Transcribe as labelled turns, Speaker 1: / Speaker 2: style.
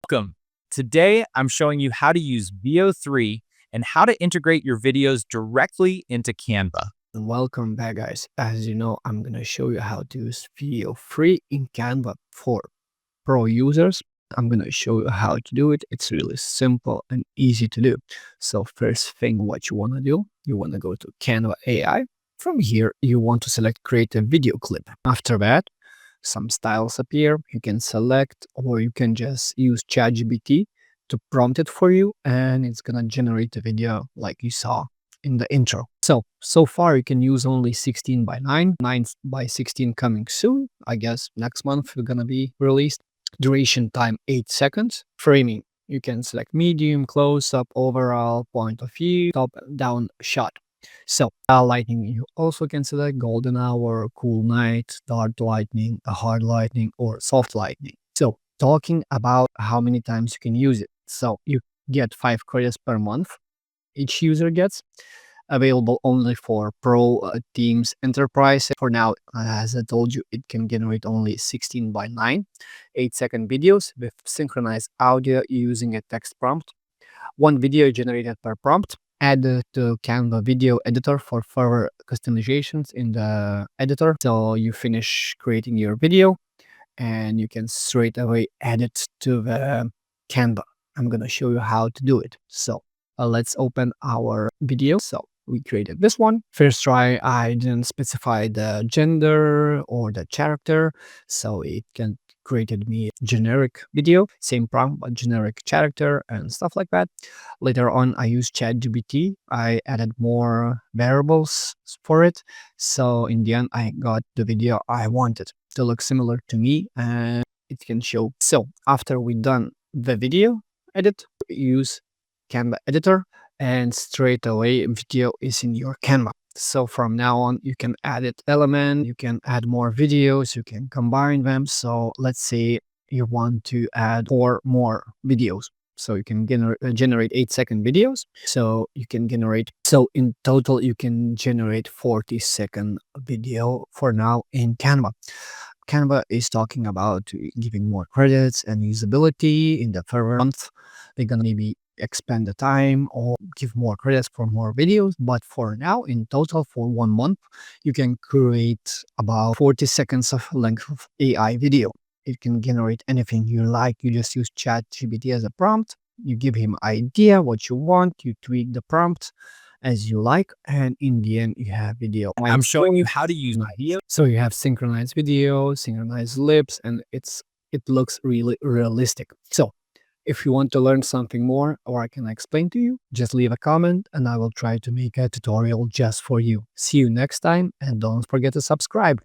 Speaker 1: Welcome. Today, I'm showing you how to use VO3 and how to integrate your videos directly into Canva.
Speaker 2: Welcome back, guys. As you know, I'm gonna show you how to use video free in Canva for pro users. I'm gonna show you how to do it. It's really simple and easy to do. So first thing, what you wanna do, you wanna go to Canva AI. From here, you want to select create a video clip. After that, some styles appear. You can select, or you can just use ChatGPT to prompt it for you, and it's gonna generate a video like you saw in the intro. So far you can use only 16 by 9, 9 by 16 coming soon. I guess next month it's gonna be released. Duration time 8 seconds. Framing, you can select medium, close up, overall, point of view, top down shot. So lighting, you also can select golden hour, cool night, dark lightning, a hard lightning, or soft lightning. So talking about how many times you can use it. So you get 5 credits per month each user gets, available only for pro teams enterprise. For now, as I told you, it can generate only 16 by 9 8-second videos with synchronized audio using a text prompt. One video generated per prompt. Add to Canva video editor for further customizations in the editor. So you finish creating your video and you can straight away add it to the Canva. I'm gonna show you how to do it. So let's open our video. So we created this one. First try, I didn't specify the gender or the character, so it can created me a generic video, same prompt but generic character and stuff like that. Later on, I used ChatGPT. I added more variables for it, so in the end, I got the video I wanted to look similar to me, and it can show. So after we done the video edit, use Canva editor, and straight away video is in your Canva. So from now on, you can add it element, you can add more videos, you can combine them. So let's say you want to add 4 more videos. So you can generate 8-second videos. So you can generate, so in total, you can generate 40-second video for now in Canva. Canva is talking about giving more credits and usability in the further month. They're gonna maybe expand the time or give more credits for more videos. But for now, in total, for 1 month, you can create about 40 seconds of length of AI video. It can generate anything you like. You just use ChatGPT as a prompt. You give him idea what you want. You tweak the prompt as you like, and in the end, you have video.
Speaker 1: I'm showing you how to use video.
Speaker 2: So you have synchronized video, synchronized lips, and it looks really realistic. So if you want to learn something more or I can explain to you, just leave a comment and I will try to make a tutorial just for you. See you next time, and don't forget to subscribe.